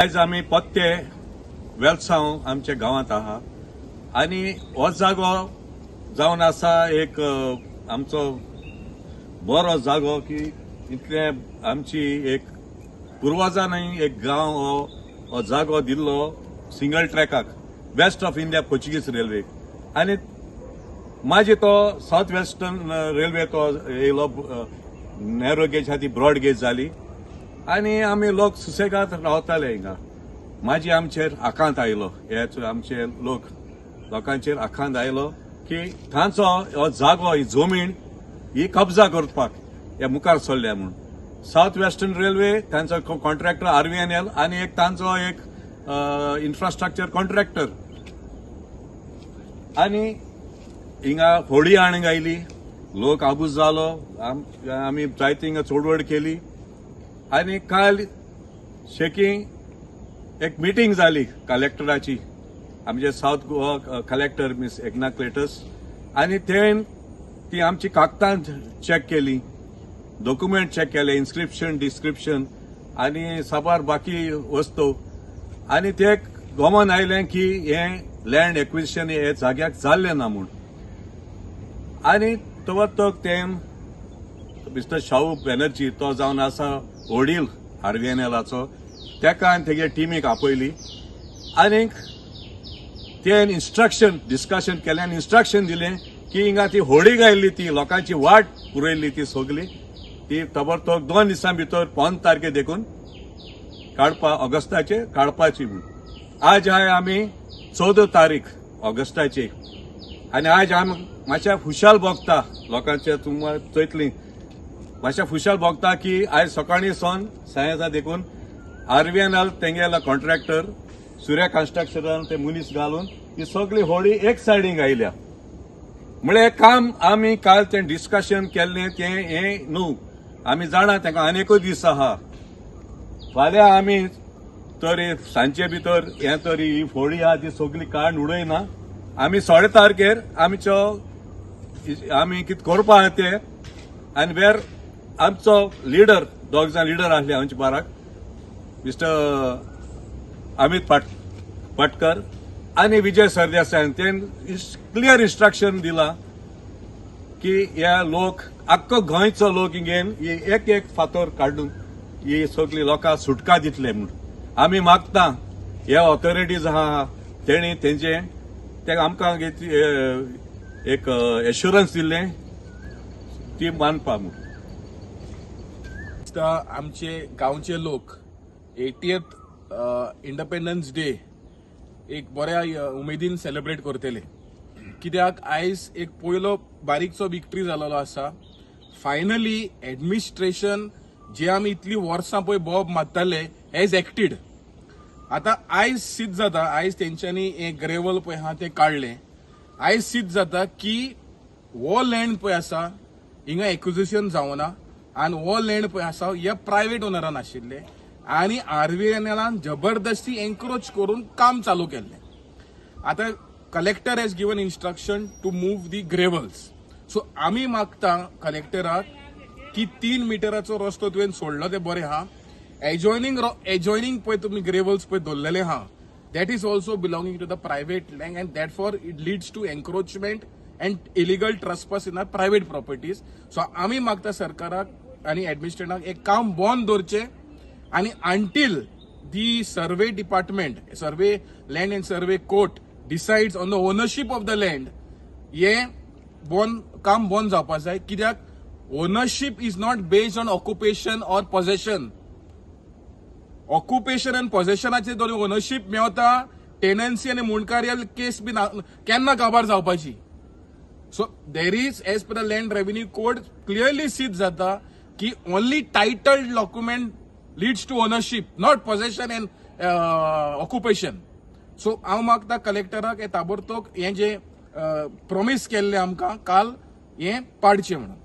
आज आम्ही पत्ते वेलसांव आमच्या गावात आहा आणि हो जागो जावन आसा एक आमचो बरो जागो की इतले आमची एक पुर्वजांनी एक गांव हो जागो दिल्लो सिंगल ट्रॅकाक west of India Portuguese railway आणि माझे तो साउथ वेस्टर्न रेल्वे तो येयलो नॅरो गेज ती ब्रॉड गेज जाली आणि आम्ही लोक सुसेगाद रावताले हिंगा माझी आमचेर आकांत आयलो हे आमचे लोकांचेर आकांत आयलो की तांचो हो जागो ही जमीन ही कब्जा करपाक हे मुखार सरल्या म्हणून साउथ वेस्टर्न रेल्वे तांचो कॉन्ट्रॅक्टर RVNL आणि एक तांचो एक इन्फ्रास्ट्रक्चर कॉन्ट्रॅक्टर आणि हिंगा होडी आणूंक आयली लोक आबूज जालो आमी जायती हिंगा चोडवड केली आणि काल शेकी एक मीटिंग जाली कलेक्टराची आमचे South Goa collector miss Egna Cleetus आणि ती आमची कागदां चेक केली डॉक्युमेंट चेक केले इन्स्क्रिप्शन डिस्क्रिप्शन आणि साबार बाकी वस्तू आणि ते गोमन आयले की हे लँड एक्विजिशन हे जाग्याक जाल्ले ना म्हूण आणि तो मिस्टर शाहू बॅनर्जी तो जावन आसा ओडील RVNLाचो तेका आनी तेगे टिमीक आपयली आनी ते इन्स्ट्रक्शन डिस्कशन केलें आनी इन्स्ट्रक्शन दिलें की हिंगा ती होडी गायल्ली ती लोकांची वाट पुरयल्ली ती सगली ती तबरतोब 2 दिसां भितर 5 तारखे देखून ऑगस्टाचे काडपाची म्हूण आज हाय आमी 14 तारीख ऑगस्टाची आणि आज आमी मातशें खुशाल भोगता लोकांचे तुमकां चयतली मातशें खुशाल भोगता की आज सकाळी सोन सायंसा देखून RVNL तेंगेला कॉन्ट्रॅक्टर सूर्या कन्स्ट्रक्शनान ते मनीस घालून ही सगळी होडी एक सायडीक आयल्या म्हळ्यार काम आमी काल ते डिस्कशन केल्लें ते हे न्हू आमी जाणा ताका आनेकूय दीस आहा फाल्यां आमी तरी सांजे भितर हे तरी ही होडी आहा ती सगळी काडून उडयना आमी 16 तारखेर आमी कितें करपा आहा ते आनी वेर आमचो लिडर 2 जाण लिडर आसले आमच्या बाराक मिस्टर अमित पाटकर आणि विजय सरदेसाय ते क्लियर इन्स्ट्रक्शन दिला की ह्या लोक आख्खो गोंयचो लोक हिंगेन एक फातर काडून ही सगळी लोकां सुटका दितले म्हणून आमी मागता हे ऑथॉरिटीज आहा तेणी ते आमकां एक एश्युरन्स दिल्ले ती मानपा म्हणून आमचे गांवचे लोक 80th इंडिपेंडन्स डे एक बऱ्या उमेदीन सेलिब्रेट करतले कित्याक आयज एक पयलो बारीकसो विक्ट्री जालोलो आसा फायनली एडमिनिस्ट्रेशन जे आमी इतली वर्सां पळय बोब मारताले एज एक्टेड आता आयज सिद्ध जाता आयज तेंच्यांनी एक ग्रेवल पळय आहा ते काडले आयज सिद्ध जाता की हो लँड पळय आसा हिंगा एक्विजिशन जावना आणि हो लँड पळय आसा हे प्रायव्हेट ओनरान आशिल्ले आणि RVNLान जबरदस्ती एन्करेज करून काम चालू केल्ले आता collector has given instruction to move the gravels so आमी मागता कलेक्टराक की 3 मिटराचो रस्तो तुवें सोडलो ते बरें आहा एजॉयनिंग पळय तुमी ग्रेवल्स पळय दवरलेले आहा that is also belonging to the private land and that for it leads to encroachment and illegal trespass in our private properties so आमी मागता सरकाराक आणि एडमिनिस्ट्रेटराक एक काम बंद दवरचें आणि until the survey department survey land and survey court decides on the ownership of the land हे काम बंद जावपाक जाय कित्याक ownership is not based on occupation or possession occupation आनी पोझेशनाचेर जर ओनरशिप मेळता टेनन्सी आनी मुणकार्यल केस बी केन्ना काबार जावपाची so there is as per the land revenue code clearly सिद्ध जाता की only titled document leads to ownership not possession and occupation so हांव मागता कलेक्टराक हे ताबडतोब हे जे प्रॉमिस केल्ले आमकां काल हे पाडचें म्हणून